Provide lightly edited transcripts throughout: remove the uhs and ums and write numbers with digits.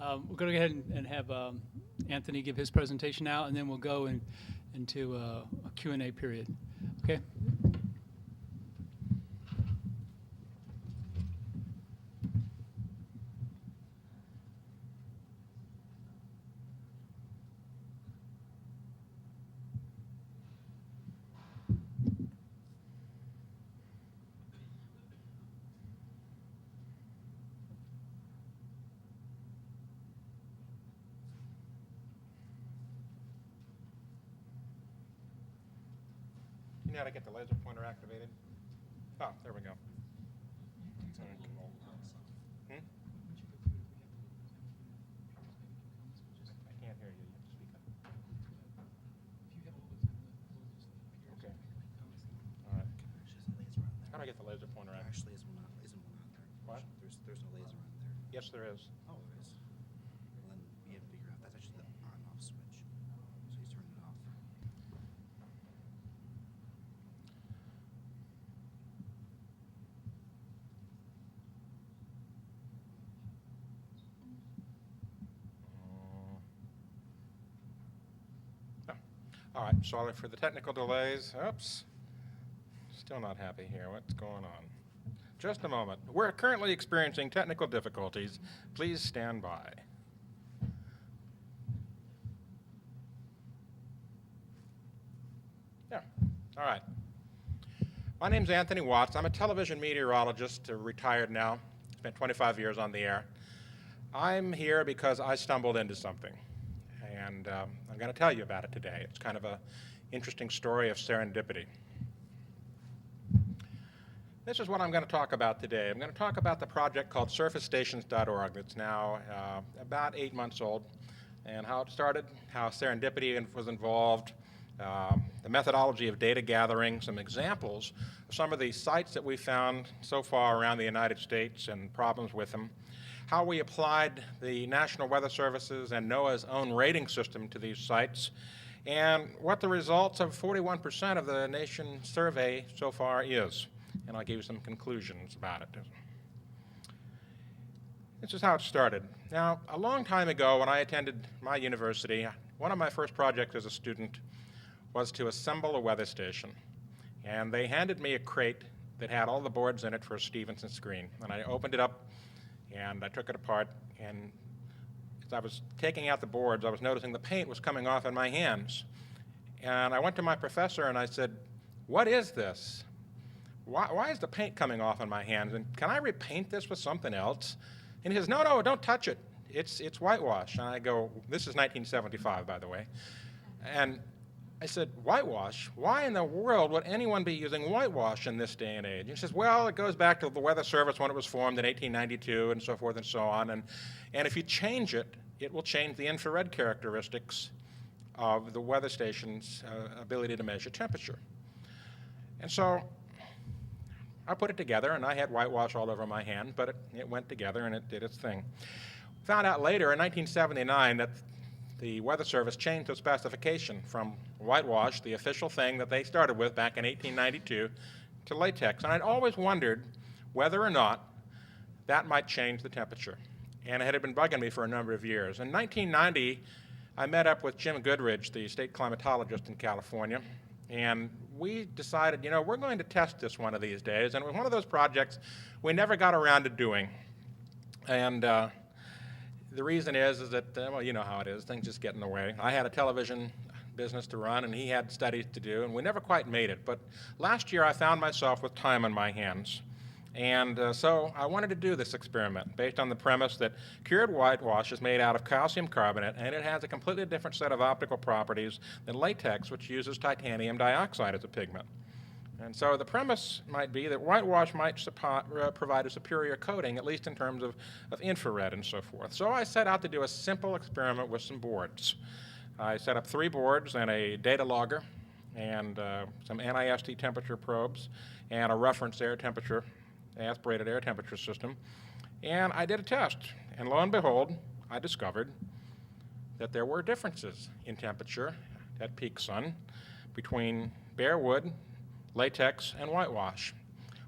We're going to go ahead and have Anthony give his presentation now, and then we'll go into a Q&A period. Okay? You know how to get the laser pointer activated? Oh, there we go. Hmm? I can't hear you. You have to speak up. Okay. All right. How do I get the laser pointer out? Actually, isn't one on there. What? There's no laser on there. Yes, there is. Oh, there is. Well, then we have to figure out that's actually the on-off switch. So you turn it off. All right, sorry for the technical delays. Oops. Still not happy here. What's going on? Just a moment. We're currently experiencing technical difficulties. Please stand by. Yeah, all right. My name's Anthony Watts. I'm a television meteorologist, retired now. Spent 25 years on the air. I'm here because I stumbled into something. And I'm going to tell you about it today. It's kind of an interesting story of serendipity. This is what I'm going to talk about today. I'm going to talk about the project called surfacestations.org that's now about 8 months old, and how it started, how serendipity was involved, the methodology of data gathering, some examples of some of the sites that we found so far around the United States and problems with them, how we applied the National Weather Service's and NOAA's own rating system to these sites, and what the results of 41% of the nation's survey so far is. And I'll give you some conclusions about it. This is how it started. Now, a long time ago when I attended my university, one of my first projects as a student was to assemble a weather station. And they handed me a crate that had all the boards in it for a Stevenson screen. And I opened it up and I took it apart, and as I was taking out the boards, I was noticing the paint was coming off in my hands. And I went to my professor and I said, "What is this? Why is the paint coming off in my hands? And can I repaint this with something else?" And he says, "No, don't touch it. It's whitewash." And I go, this is 1975, by the way. And I said, "Whitewash? Why in the world would anyone be using whitewash in this day and age?" And he says, "Well, it goes back to the Weather Service when it was formed in 1892 and so forth and so on. And if you change it, it will change the infrared characteristics of the weather station's ability to measure temperature." And so I put it together, and I had whitewash all over my hand, but it went together and it did its thing. Found out later in 1979 that the Weather Service changed the specification from whitewash, the official thing that they started with back in 1892, to latex. And I'd always wondered whether or not that might change the temperature. And it had been bugging me for a number of years. In 1990, I met up with Jim Goodridge, the state climatologist in California, and we decided, you know, we're going to test this one of these days. And it was one of those projects we never got around to doing. And the reason is that, well, you know how it is. Things just get in the way. I had a television business to run, and he had studies to do, and we never quite made it. But last year, I found myself with time on my hands. And so I wanted to do this experiment based on the premise that cured whitewash is made out of calcium carbonate, and it has a completely different set of optical properties than latex, which uses titanium dioxide as a pigment. And so the premise might be that whitewash might provide a superior coating, at least in terms of infrared and so forth. So I set out to do a simple experiment with some boards. I set up 3 boards and a data logger and some NIST temperature probes and a reference air temperature, aspirated air temperature system. And I did a test. And lo and behold, I discovered that there were differences in temperature at peak sun between bare wood, latex, and whitewash.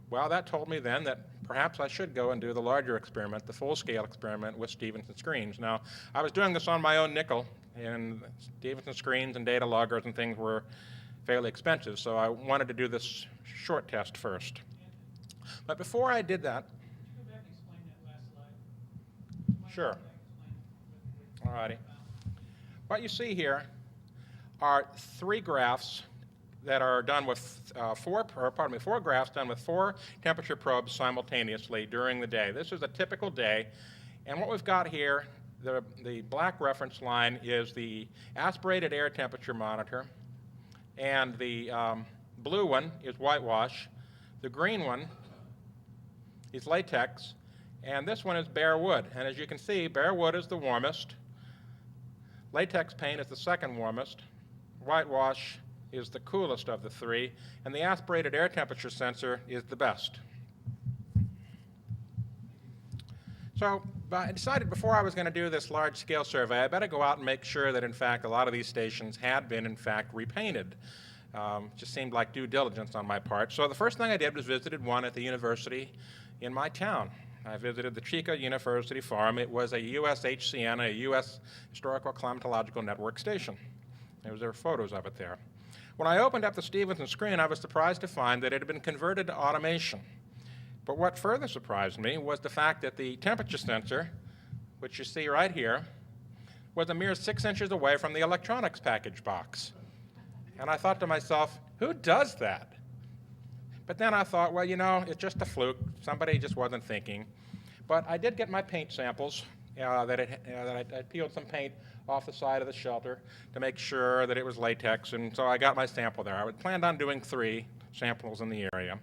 Well, that told me then that perhaps I should go and do the larger experiment, the full-scale experiment with Stevenson screens. Now, I was doing this on my own nickel, and Stevenson screens and data loggers and things were fairly expensive, so I wanted to do this short test first. But before I did that, Go back and explain that last slide. sure. All righty. What you see here are three graphs that are done with four graphs done with 4 temperature probes simultaneously during the day. This is a typical day, and what we've got here, the black reference line is the aspirated air temperature monitor, and the blue one is whitewash, the green one is latex, and this one is bare wood. And as you can see, bare wood is the warmest, latex paint is the second warmest, whitewash is the coolest of the three, and the aspirated air temperature sensor is the best. So I decided before I was going to do this large-scale survey, I better go out and make sure that, in fact, a lot of these stations had been, in fact, repainted. Just seemed like due diligence on my part. So the first thing I did was visited one at the university in my town. I visited the Chica University Farm. It was a USHCN, a U.S. Historical Climatological Network station. There were photos of it there. When I opened up the Stevenson screen, I was surprised to find that it had been converted to automation. But what further surprised me was the fact that the temperature sensor, which you see right here, was a mere 6 inches away from the electronics package box. And I thought to myself, who does that? But then I thought, well, you know, it's just a fluke. Somebody just wasn't thinking. But I did get my paint samples that I peeled some paint off the side of the shelter to make sure that it was latex, and so I got my sample there. I planned on doing 3 samples in the area.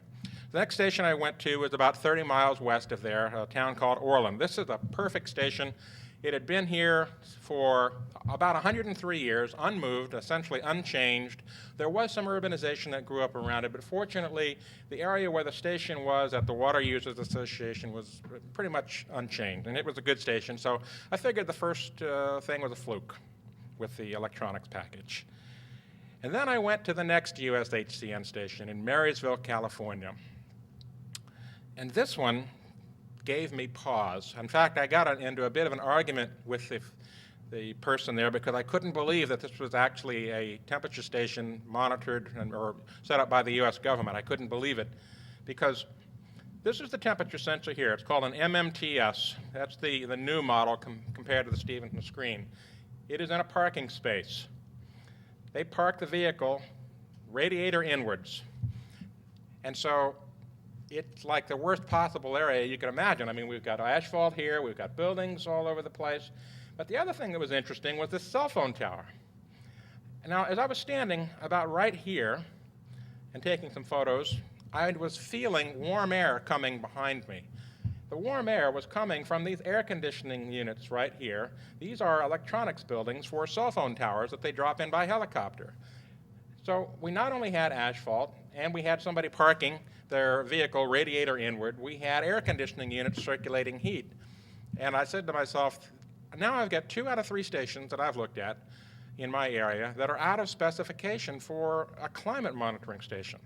The next station I went to was about 30 miles west of there, a town called Orland. This is a perfect station. It had been here for about 103 years, unmoved, essentially unchanged. There was some urbanization that grew up around it, but fortunately, the area where the station was at the Water Users Association was pretty much unchanged, and it was a good station. So I figured the first thing was a fluke with the electronics package. And then I went to the next USHCN station in Marysville, California. And this one gave me pause. In fact, I got into a bit of an argument with the person there because I couldn't believe that this was actually a temperature station monitored or set up by the U.S. government. I couldn't believe it because this is the temperature sensor here. It's called an MMTS. That's the new model compared to the Stevenson screen. It is in a parking space. They park the vehicle radiator inwards. And so it's like the worst possible area you can imagine. I mean, we've got asphalt here, we've got buildings all over the place. But the other thing that was interesting was this cell phone tower. Now, as I was standing about right here and taking some photos, I was feeling warm air coming behind me. The warm air was coming from these air conditioning units right here. These are electronics buildings for cell phone towers that they drop in by helicopter. So we not only had asphalt, and we had somebody parking their vehicle radiator inward, we had air conditioning units circulating heat. And I said to myself, now I've got 2 out of 3 stations that I've looked at in my area that are out of specification for a climate monitoring station.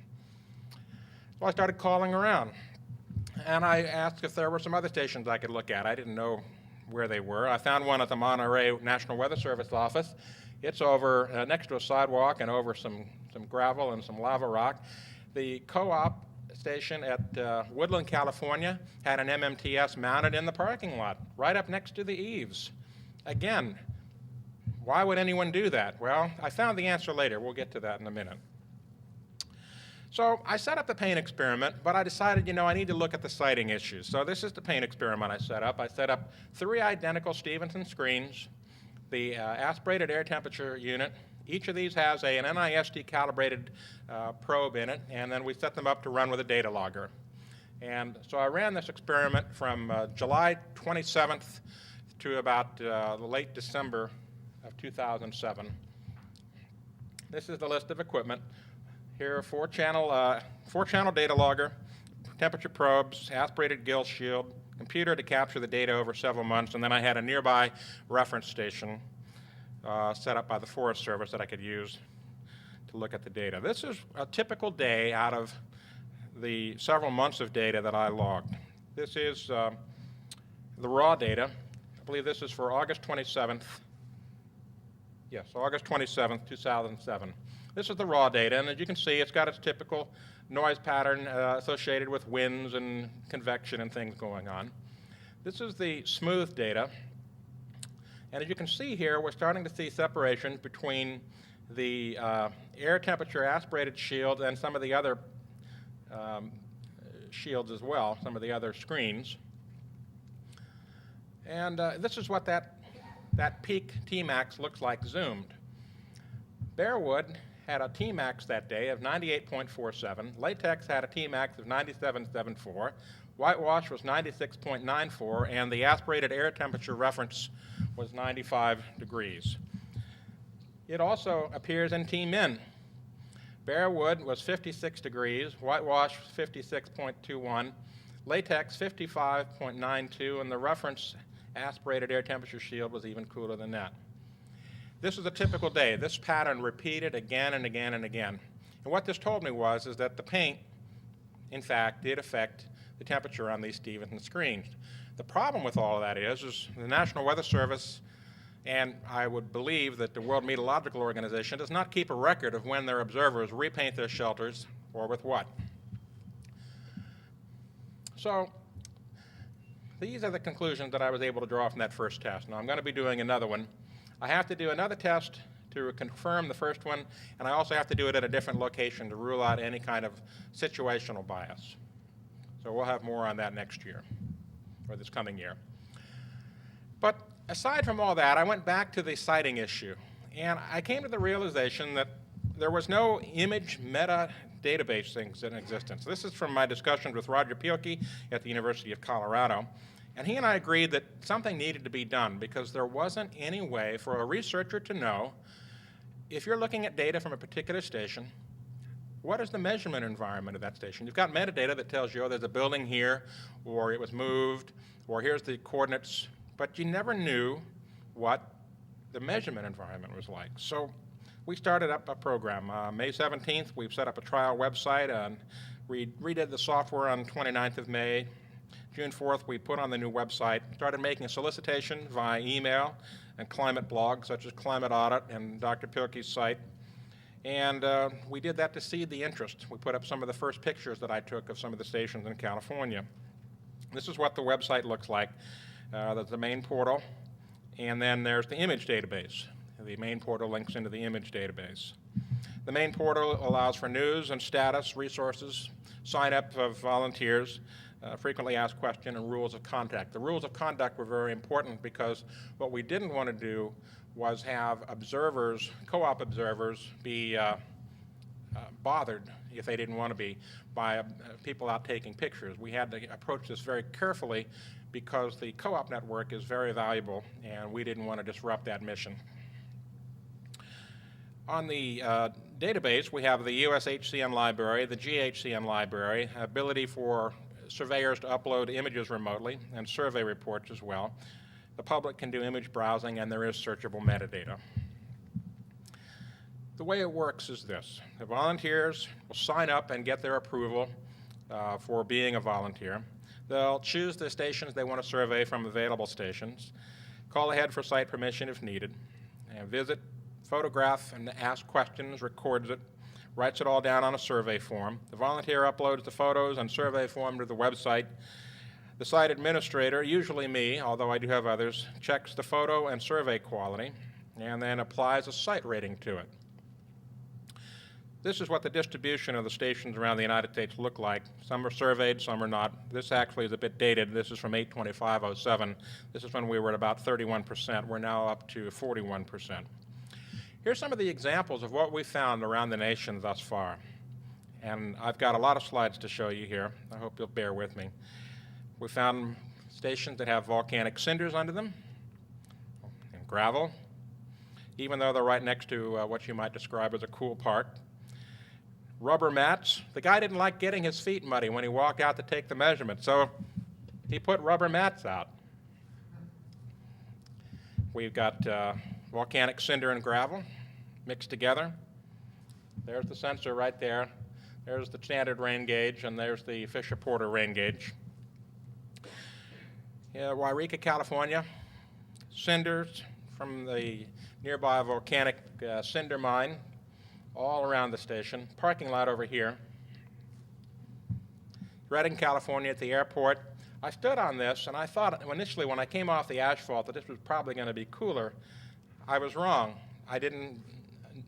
So I started calling around, and I asked if there were some other stations I could look at. I didn't know where they were. I found one at the Monterey National Weather Service office. It's over next to a sidewalk and over some gravel and some lava rock. The co-op station at Woodland, California had an MMTS mounted in the parking lot, right up next to the eaves. Again, why would anyone do that? Well, I found the answer later. We'll get to that in a minute. So I set up the paint experiment, but I decided, you know, I need to look at the siting issues. So this is the paint experiment I set up. I set up 3 identical Stevenson screens, the aspirated air temperature unit. Each of these has an NIST calibrated probe in it, and then we set them up to run with a data logger. And so I ran this experiment from July 27th to about late December of 2007. This is the list of equipment. Here are 4-channel data logger, temperature probes, aspirated gill shield, computer to capture the data over several months, and then I had a nearby reference station set up by the Forest Service that I could use to look at the data. This is a typical day out of the several months of data that I logged. This is the raw data. I believe this is for August 27th. Yes, August 27th, 2007. This is the raw data, and as you can see, it's got its typical noise pattern associated with winds and convection and things going on. This is the smooth data. And as you can see here, we're starting to see separation between the air temperature aspirated shield and some of the other shields as well, some of the other screens. And this is what that peak Tmax looks like zoomed. Bearwood had a Tmax that day of 98.47. Latex had a Tmax of 97.74. Whitewash was 96.94, and the aspirated air temperature reference was 95 degrees. It also appears in Tmin. Bearwood was 56 degrees, whitewash 56.21, latex 55.92, and the reference aspirated air temperature shield was even cooler than that. This is a typical day. This pattern repeated again and again and again. And what this told me is that the paint, in fact, did affect the temperature on these Stevenson screens. The problem with all of that is the National Weather Service, and I would believe that the World Meteorological Organization, does not keep a record of when their observers repaint their shelters or with what. So these are the conclusions that I was able to draw from that first test. Now I'm going to be doing another one. I have to do another test to confirm the first one, and I also have to do it at a different location to rule out any kind of situational bias. So we'll have more on that next year, or this coming year. But aside from all that, I went back to the sighting issue, and I came to the realization that there was no image meta database things in existence. This is from my discussions with Roger Pielke at the University of Colorado. And he and I agreed that something needed to be done because there wasn't any way for a researcher to know if you're looking at data from a particular station, what is the measurement environment of that station? You've got metadata that tells you, oh, there's a building here, or it was moved, or here's the coordinates, but you never knew what the measurement environment was like. So we started up a program. May 17th, we've set up a trial website, and we redid the software on 29th of May. June 4th, we put on the new website, started making a solicitation via email and climate blogs such as Climate Audit and Dr. Pielke's site. And we did that to seed the interest. We put up some of the first pictures that I took of some of the stations in California. This is what the website looks like. There's the main portal, and then there's the image database. The main portal links into the image database. The main portal allows for news and status, resources, sign up of volunteers, frequently asked question, and rules of conduct. The rules of conduct were very important because what we didn't want to do was have observers, co-op observers, be bothered, if they didn't want to be, by people out taking pictures. We had to approach this very carefully because the co-op network is very valuable, and we didn't want to disrupt that mission. On the database, we have the USHCN library, the GHCN library, ability for surveyors to upload images remotely, and survey reports as well. The public can do image browsing, and there is searchable metadata. The way it works is this. The volunteers will sign up and get their approval for being a volunteer. They'll choose the stations they want to survey from available stations, call ahead for site permission if needed, and visit, photograph, and ask questions, records it, writes it all down on a survey form. The volunteer uploads the photos and survey form to the website. The site administrator, usually me, although I do have others, checks the photo and survey quality and then applies a site rating to it. This is what the distribution of the stations around the United States look like. Some are surveyed, some are not. This actually is a bit dated. This is from 8/25/07. This is when we were at about 31%. We're now up to 41%. Here's some of the examples of what we found around the nation thus far. And I've got a lot of slides to show you here. I hope you'll bear with me. We found stations that have volcanic cinders under them and gravel, even though they're right next to what you might describe as a cool park. Rubber mats. The guy didn't like getting his feet muddy when he walked out to take the measurement, so he put rubber mats out. We've got volcanic cinder and gravel mixed together. There's the sensor right there. There's the standard rain gauge, and there's the Fisher-Porter rain gauge. Wairika, California, cinders from the nearby volcanic cinder mine all around the station. Parking lot over here. Redding, California, at the airport. I stood on this, and I thought initially when I came off the asphalt that this was probably going to be cooler. I was wrong. I didn't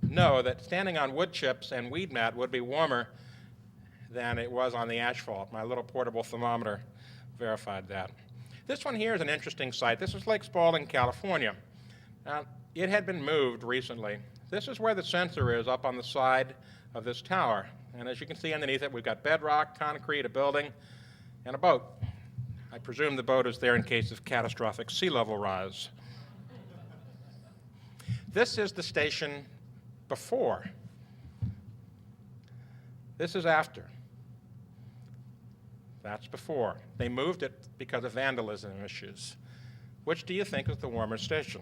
know that standing on wood chips and weed mat would be warmer than it was on the asphalt. My little portable thermometer verified that. This one here is an interesting site. This is Lake Spalding, California. Now, it had been moved recently. This is where the sensor is, up on the side of this tower. And as you can see underneath it, we've got bedrock, concrete, a building, and a boat. I presume the boat is there in case of catastrophic sea level rise. This is the station before. This is after. That's before. They moved it because of vandalism issues. Which do you think is the warmer station?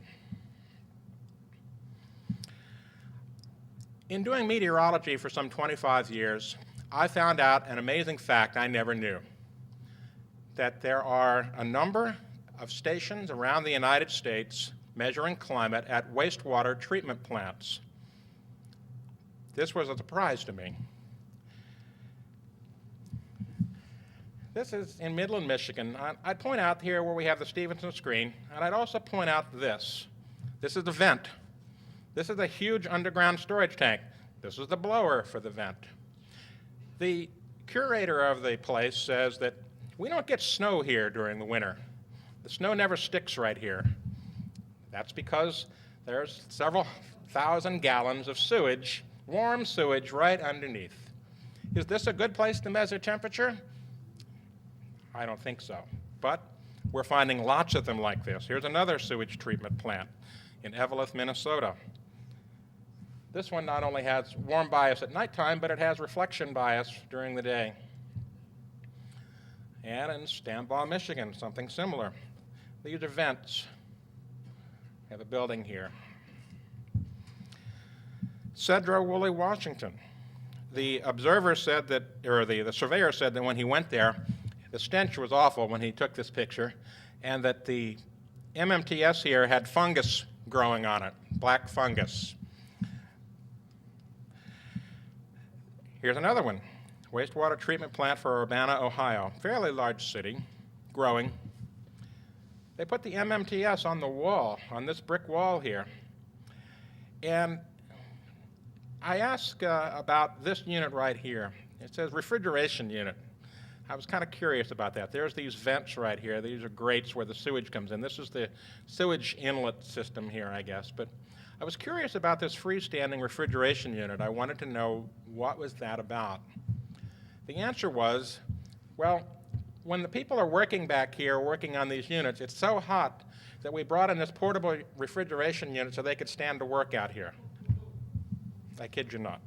In doing meteorology for some 25 years, I found out an amazing fact I never knew, that there are a number of stations around the United States measuring climate at wastewater treatment plants. This was a surprise to me. This is in Midland, Michigan. I'd point out here where we have the Stevenson screen, and I'd also point out this. This is the vent. This is a huge underground storage tank. This is the blower for the vent. The curator of the place says that we don't get snow here during the winter. The snow never sticks right here. That's because there's several thousand gallons of sewage, warm sewage, right underneath. Is this a good place to measure temperature? I don't think so. But we're finding lots of them like this. Here's another sewage treatment plant in Eveleth, Minnesota. This one not only has warm bias at nighttime, but it has reflection bias during the day. And in Stambaugh, Michigan, something similar. These are vents. We have a building here. Cedro Woolley, Washington. The observer said that, or the surveyor said that when he went there, the stench was awful when he took this picture, and that the MMTS here had fungus growing on it, black fungus. Here's another one, wastewater treatment plant for Urbana, Ohio, fairly large city, growing. They put the MMTS on the wall, on this brick wall here. And I asked about this unit right here. It says refrigeration unit. I was kind of curious about that. There's these vents right here. These are grates where the sewage comes in. This is the sewage inlet system here, I guess. But I was curious about this freestanding refrigeration unit. I wanted to know what was that about. The answer was, well, when the people are working back here, working on these units, it's so hot that we brought in this portable refrigeration unit so they could stand to work out here. I kid you not.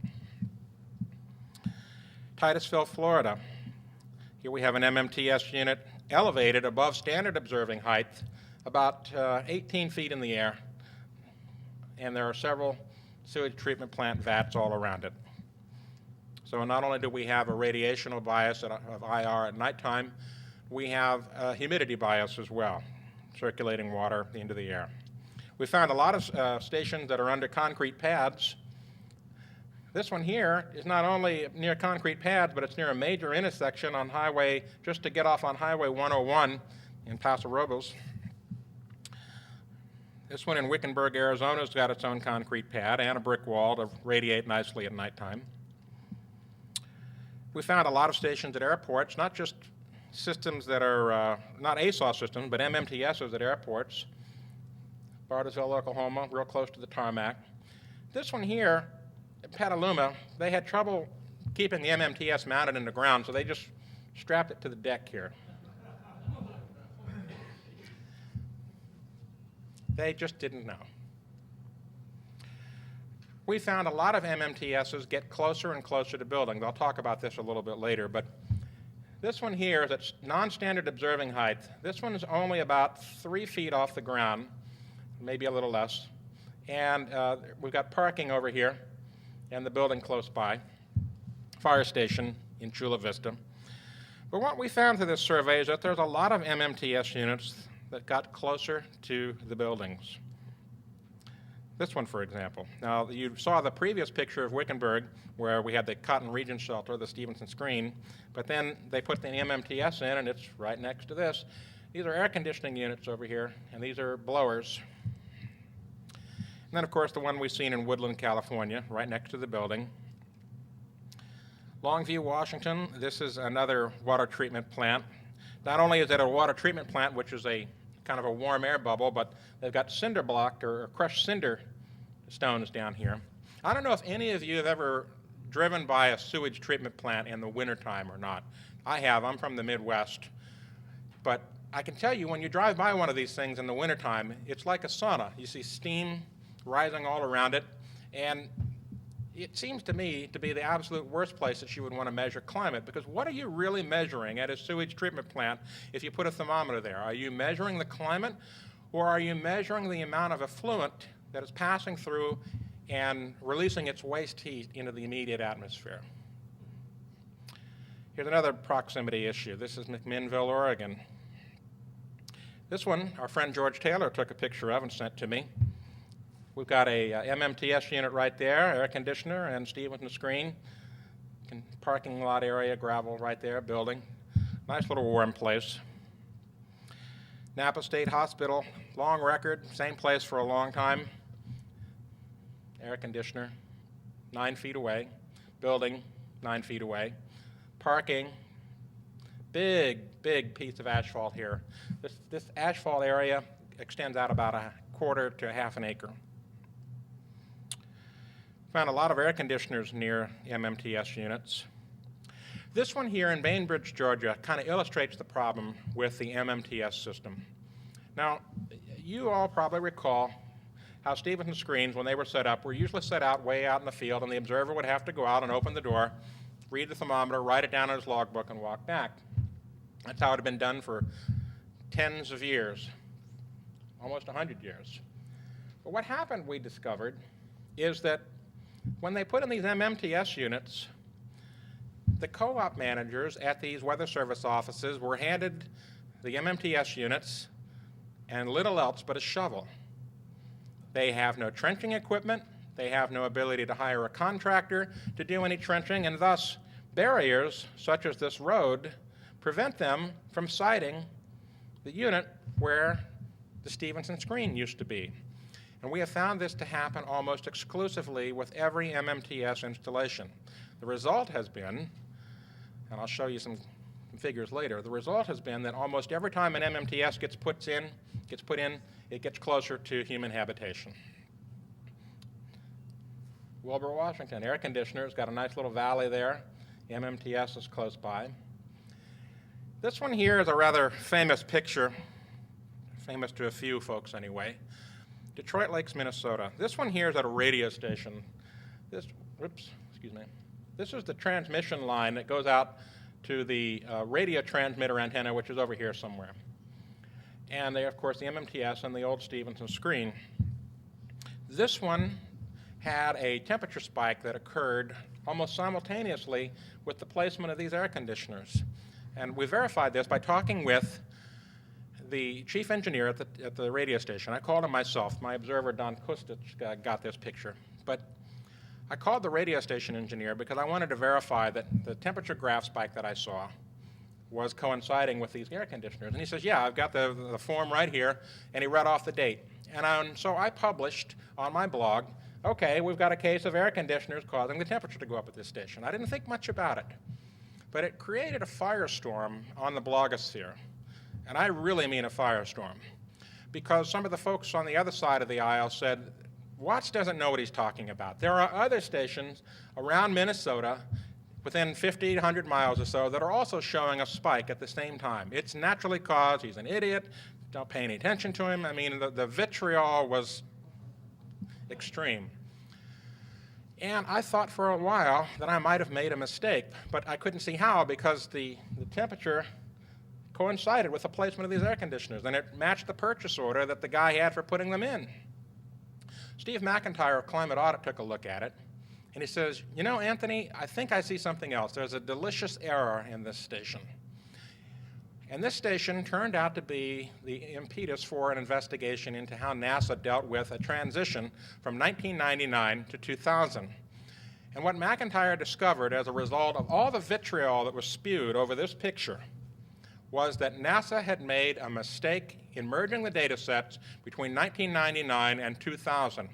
Titusville, Florida. Here we have an MMTS unit elevated above standard observing height, about 18 feet in the air, and there are several sewage treatment plant vats all around it. So not only do we have a radiational bias of IR at nighttime, we have a humidity bias as well, circulating water into the air. We found a lot of stations that are under concrete pads. This one here is not only near concrete pads, but it's near a major intersection on highway, just to get off on Highway 101 in Paso Robles. This one in Wickenburg, Arizona has got its own concrete pad and a brick wall to radiate nicely at nighttime. We found a lot of stations at airports, not just systems that are not ASOS systems, but MMTSs at airports. Bartlesville, Oklahoma, real close to the tarmac. This one here, at Petaluma, they had trouble keeping the MMTS mounted in the ground, so they just strapped it to the deck here. They just didn't know. We found a lot of MMTSs get closer and closer to buildings. I'll talk about this a little bit later, but this one here is at non-standard observing height. This one is only about 3 feet off the ground, maybe a little less. And we've got parking over here and the building close by. fire station in Chula Vista. But what we found through this survey is that there's a lot of MMTS units that got closer to the buildings. This one, for example. Now, you saw the previous picture of Wickenburg, where we had the Cotton Region shelter, the Stevenson screen, but then they put the MMTS in, and it's right next to this. These are air conditioning units over here, and these are blowers. And then, of course, the one we've seen in Woodland, California, right next to the building. Longview, Washington, this is another water treatment plant. Not only is it a water treatment plant, which is a kind of a warm air bubble, but they've got cinder block or crushed cinder stones down here. I don't know if any of you have ever driven by a sewage treatment plant in the wintertime or not. I have. I'm from the Midwest. But I can tell you, when you drive by one of these things in the wintertime, it's like a sauna. You see steam rising all around it, and it seems to me to be the absolute worst place that you would want to measure climate, because what are you really measuring at a sewage treatment plant if you put a thermometer there? Are you measuring the climate, or are you measuring the amount of effluent that is passing through and releasing its waste heat into the immediate atmosphere? Here's another proximity issue. This is McMinnville, Oregon. This one, our friend George Taylor took a picture of and sent to me. We've got a MMTS unit right there, air conditioner, and Stevenson screen. Parking lot area, gravel right there, building. Nice little warm place. Napa State Hospital, long record, same place for a long time. Air conditioner, 9 feet away. Building, 9 feet away. Parking, big piece of asphalt here. This asphalt area extends out about a quarter to half an acre. Found a lot of air conditioners near MMTS units. This one here in Bainbridge, Georgia, kind of illustrates the problem with the MMTS system. Now, you all probably recall how Stevenson screens, when they were set up, were usually set out way out in the field, and the observer would have to go out and open the door, read the thermometer, write it down in his logbook, and walk back. That's how it had been done for tens of years, almost 100 years. But what happened, we discovered, is that when they put in these MMTS units, the co-op managers at these Weather Service offices were handed the MMTS units and little else but a shovel. They have no trenching equipment. They have no ability to hire a contractor to do any trenching, and thus barriers such as this road prevent them from siting the unit where the Stevenson screen used to be. And we have found this to happen almost exclusively with every MMTS installation. The result has been, and I'll show you some figures later, the result has been that almost every time an MMTS gets put in, it gets closer to human habitation. Wilbur, Washington, air conditioners, got a nice little valley there. MMTS is close by. This one here is a rather famous picture, famous to a few folks anyway. Detroit Lakes, Minnesota. This one here is at a radio station. This is the transmission line that goes out to the radio transmitter antenna, which is over here somewhere. And they, of course, the MMTS and the old Stevenson screen. This one had a temperature spike that occurred almost simultaneously with the placement of these air conditioners. And we verified this by talking with the chief engineer at the radio station. I called him myself. My observer, Don Kustich, got this picture. But I called the radio station engineer because I wanted to verify that the temperature graph spike that I saw was coinciding with these air conditioners. And he says, yeah, I've got the form right here. And he read off the date. And so I published on my blog, okay, we've got a case of air conditioners causing the temperature to go up at this station. I didn't think much about it. But it created a firestorm on the blogosphere. And I really mean a firestorm, because some of the folks on the other side of the aisle said, Watts doesn't know what he's talking about. There are other stations around Minnesota within 50 to 100 miles or so that are also showing a spike at the same time. It's naturally caused. He's an idiot. Don't pay any attention to him. I mean, the vitriol was extreme. And I thought for a while that I might have made a mistake, but I couldn't see how, because the temperature coincided with the placement of these air conditioners, and it matched the purchase order that the guy had for putting them in. Steve McIntyre of Climate Audit took a look at it, And he says, you know, Anthony, I think I see something else. There's a delicious error in this station. And this station turned out to be the impetus for an investigation into how NASA dealt with a transition from 1999 to 2000. And what McIntyre discovered as a result of all the vitriol that was spewed over this picture was that NASA had made a mistake in merging the data sets between 1999 and 2000.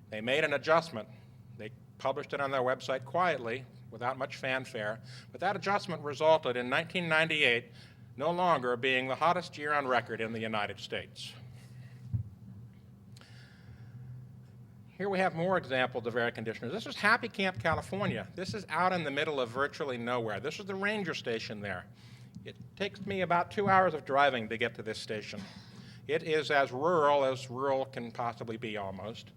They made an adjustment. They published it on their website quietly, without much fanfare, but that adjustment resulted in 1998 no longer being the hottest year on record in the United States. Here we have more examples of air conditioners. This is Happy Camp, California. This is out in the middle of virtually nowhere. This is the ranger station there. It takes me about 2 hours of driving to get to this station. It is as rural can possibly be almost.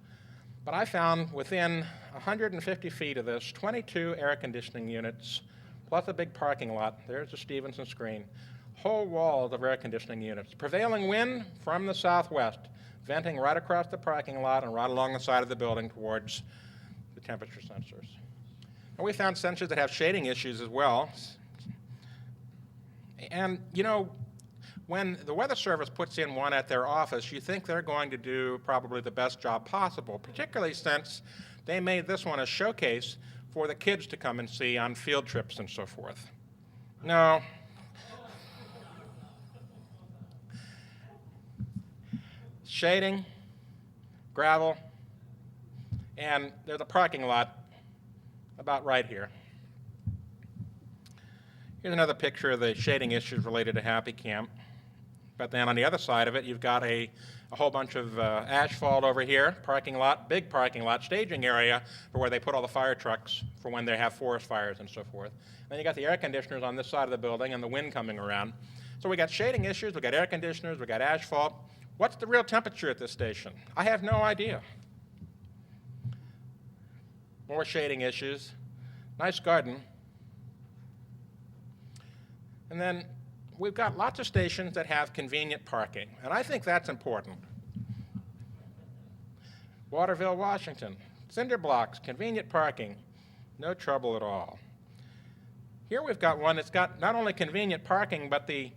But I found within 150 feet of this 22 air conditioning units, plus a big parking lot. There's the Stevenson screen. Whole walls of air conditioning units. Prevailing wind from the southwest, venting right across the parking lot and right along the side of the building towards the temperature sensors. And we found sensors that have shading issues as well. And, you know, when the Weather Service puts in one at their office, you think they're going to do probably the best job possible, particularly since they made this one a showcase for the kids to come and see on field trips and so forth. No. Shading, gravel, and there's a parking lot about right here. Here's another picture of the shading issues related to Happy Camp. But then on the other side of it, you've got a whole bunch of asphalt over here, parking lot, big parking lot, staging area for where they put all the fire trucks for when they have forest fires and so forth. Then you got the air conditioners on this side of the building and the wind coming around. So we got shading issues, we got air conditioners, we got asphalt. What's the real temperature at this station? I have no idea. More shading issues. Nice garden. And then we've got lots of stations that have convenient parking, and I think that's important. Waterville, Washington. Cinder blocks, convenient parking. No trouble at all. Here we've got one that's got not only convenient parking, but the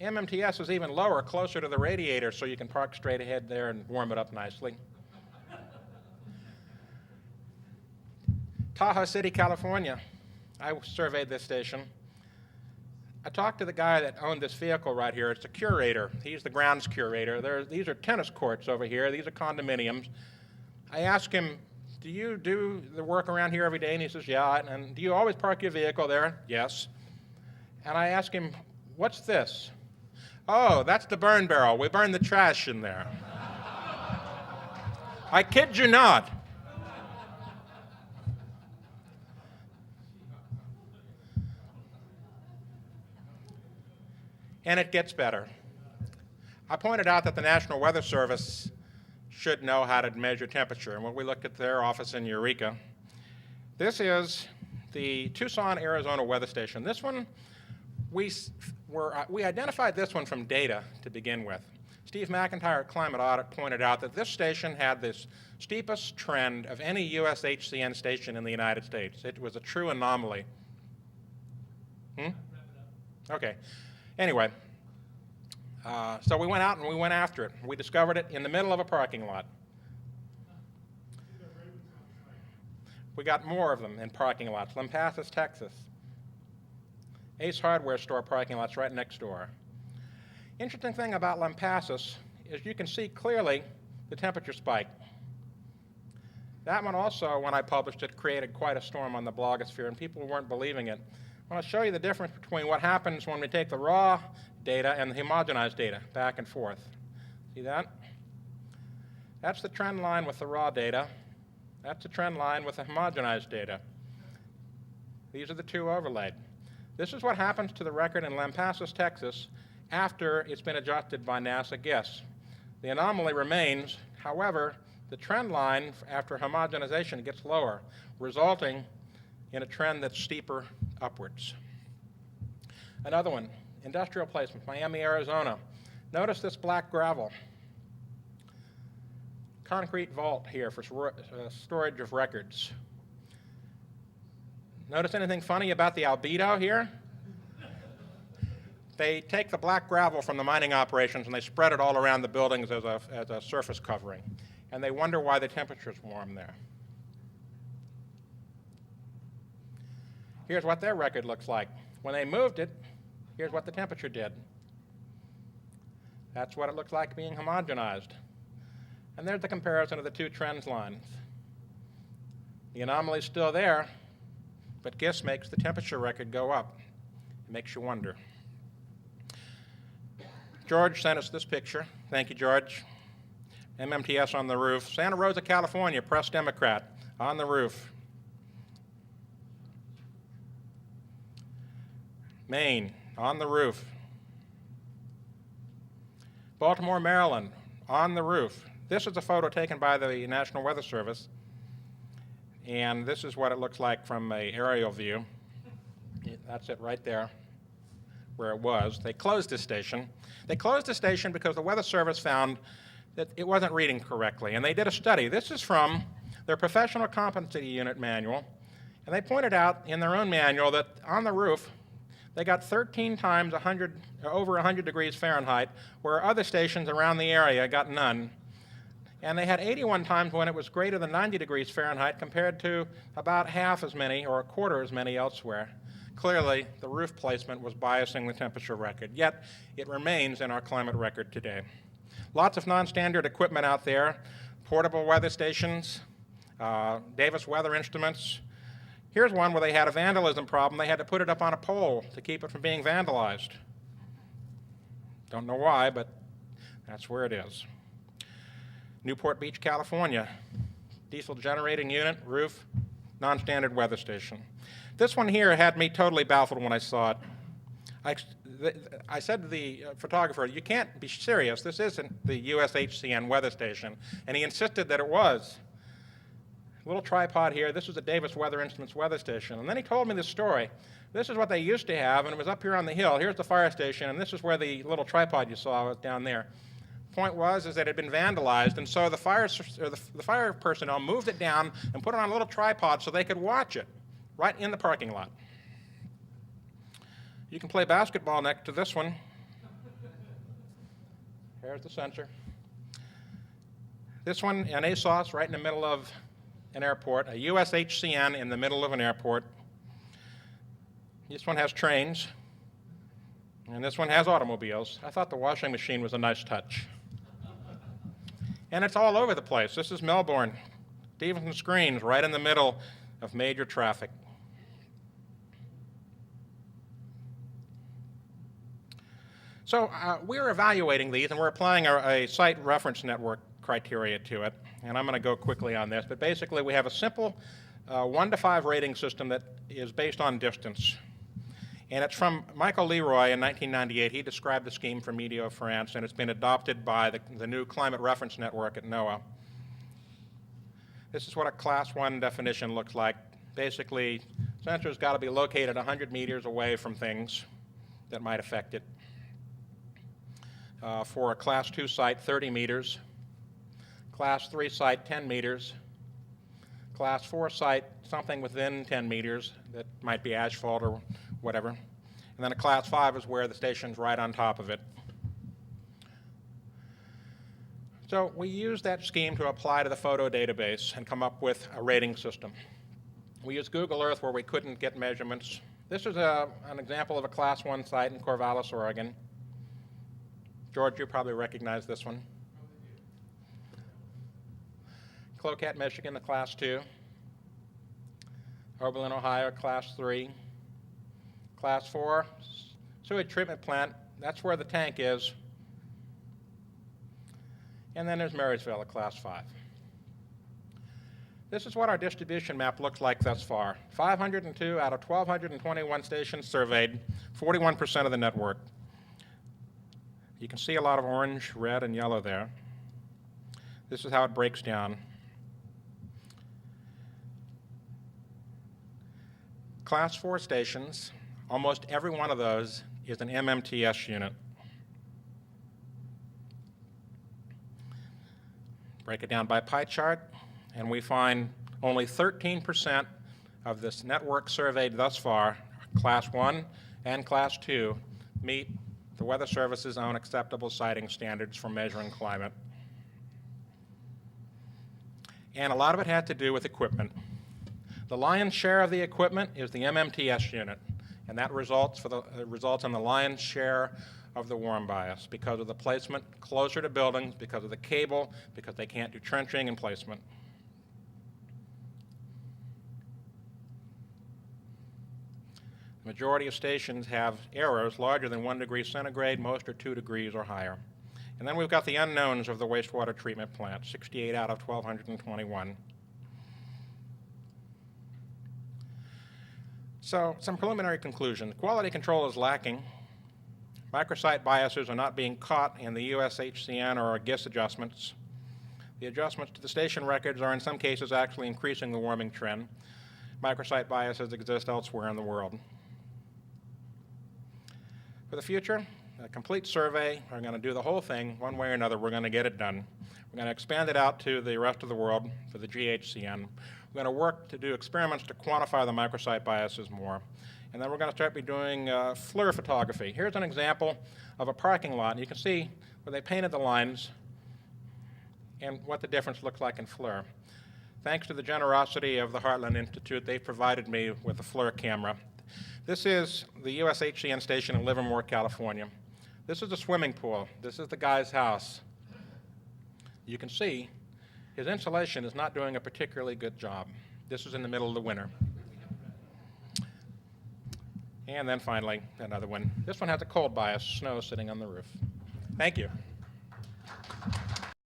MMTS is even lower, closer to the radiator, so you can park straight ahead there and warm it up nicely. Tahoe City, California. I surveyed this station. I talked to the guy that owned this vehicle right here. It's the curator. He's the grounds curator. These are tennis courts over here. These are condominiums. I asked him, do you do the work around here every day? And he says, yeah. And do you always park your vehicle there? Yes. And I asked him, what's this? Oh, that's the burn barrel. We burn the trash in there. I kid you not. And it gets better. I pointed out that the National Weather Service should know how to measure temperature. And when we looked at their office in Eureka, this is the Tucson, Arizona weather station. This one, we identified this one from data to begin with. Steve McIntyre at Climate Audit pointed out that this station had this steepest trend of any US HCN station in the United States. It was a true anomaly. Okay. Anyway, so we went out and we went after it. We discovered it in the middle of a parking lot. We got more of them in parking lots. Lampasas, Texas. Ace Hardware store parking lots right next door. Interesting thing about Lampasas is you can see clearly the temperature spike. That one also, when I published it, created quite a storm on the blogosphere, and people weren't believing it. I want to show you the difference between what happens when we take the raw data and the homogenized data back and forth. See that? That's the trend line with the raw data. That's the trend line with the homogenized data. These are the two overlaid. This is what happens to the record in Lampasas, Texas, after it's been adjusted by NASA GISS. The anomaly remains. However, the trend line after homogenization gets lower, resulting in a trend that's steeper upwards. Another one, industrial placement, Miami, Arizona. Notice this black gravel. Concrete vault here for storage of records. Notice anything funny about the albedo here? They take the black gravel from the mining operations and they spread it all around the buildings as a surface covering. And they wonder why the temperature's warm there. Here's what their record looks like. When they moved it, here's what the temperature did. That's what it looks like being homogenized. And there's the comparison of the two trend lines. The anomaly's still there, but GISS makes the temperature record go up. It makes you wonder. George sent us this picture. Thank you, George. MMTS on the roof. Santa Rosa, California, Press Democrat, on the roof. Maine, on the roof. Baltimore, Maryland, on the roof. This is a photo taken by the National Weather Service, and this is what it looks like from an aerial view. That's it right there, where it was. They closed the station. They closed the station because the Weather Service found that it wasn't reading correctly, and they did a study. This is from their Professional Competency Unit manual, and they pointed out in their own manual that on the roof, they got 13 times over 100 degrees Fahrenheit, where other stations around the area got none. And they had 81 times when it was greater than 90 degrees Fahrenheit compared to about half as many or a quarter as many elsewhere. Clearly, the roof placement was biasing the temperature record, yet it remains in our climate record today. Lots of non-standard equipment out there, portable weather stations, Davis weather instruments. Here's one where they had a vandalism problem. They had to put it up on a pole to keep it from being vandalized. Don't know why, but that's where it is. Newport Beach, California. Diesel generating unit, roof, non-standard weather station. This one here had me totally baffled when I saw it. I said to the photographer, you can't be serious. This isn't the USHCN weather station. And he insisted that it was. Little tripod here. This was a Davis Weather Instruments weather station. And then he told me this story. This is what they used to have, and it was up here on the hill. Here's the fire station, and this is where the little tripod you saw was down there. Point was is that it had been vandalized, and so the fire personnel moved it down and put it on a little tripod so they could watch it right in the parking lot. You can play basketball next to this one. Here's the sensor. This one, an ASOS right in the middle of an airport, a USHCN in the middle of an airport. This one has trains, and this one has automobiles. I thought the washing machine was a nice touch. And it's all over the place. This is Melbourne. Stevenson Screens right in the middle of major traffic. So we're evaluating these, and we're applying a site reference network criteria to it. And I'm going to go quickly on this. But basically, we have a simple 1 to 5 rating system that is based on distance. And it's from Michael Leroy in 1998. He described the scheme for Meteo France, and it's been adopted by the new Climate Reference Network at NOAA. This is what a Class 1 definition looks like. Basically, sensor's got to be located 100 meters away from things that might affect it. For a Class 2 site, 30 meters. Class 3 site, 10 meters. Class 4 site, something within 10 meters that might be asphalt or whatever. And then a Class 5 is where the station's right on top of it. So we use that scheme to apply to the photo database and come up with a rating system. We use Google Earth where we couldn't get measurements. This is an example of a Class 1 site in Corvallis, Oregon. George, you probably recognize this one. Cloquet, Michigan, a Class 2. Oberlin, Ohio, Class 3. Class 4, sewage treatment plant. That's where the tank is. And then there's Marysville, a Class 5. This is what our distribution map looks like thus far. 502 out of 1,221 stations surveyed, 41% of the network. You can see a lot of orange, red, and yellow there. This is how it breaks down. Class 4 stations, almost every one of those is an MMTS unit. Break it down by pie chart, and we find only 13% of this network surveyed thus far, Class 1 and Class 2, meet the Weather Service's own acceptable siting standards for measuring climate. And a lot of it had to do with equipment. The lion's share of the equipment is the MMTS unit, and that results in the lion's share of the warm bias because of the placement closer to buildings, because of the cable, because they can't do trenching and placement. The majority of stations have errors larger than 1 degree centigrade, most are 2 degrees or higher. And then we've got the unknowns of the wastewater treatment plant, 68 out of 1,221. So, some preliminary conclusions. Quality control is lacking. Microsite biases are not being caught in the USHCN or GIS adjustments. The adjustments to the station records are in some cases actually increasing the warming trend. Microsite biases exist elsewhere in the world. For the future, a complete survey. We're going to do the whole thing one way or another. We're going to get it done. We're going to expand it out to the rest of the world for the GHCN. We're going to work to do experiments to quantify the microsite biases more. And then we're going to start doing FLIR photography. Here's an example of a parking lot. You can see where they painted the lines and what the difference looks like in FLIR. Thanks to the generosity of the Heartland Institute, they provided me with a FLIR camera. This is the USHCN station in Livermore, California. This is the swimming pool. This is the guy's house. You can see his insulation is not doing a particularly good job. This is in the middle of the winter. And then finally, another one. This one has a cold bias, snow sitting on the roof. Thank you.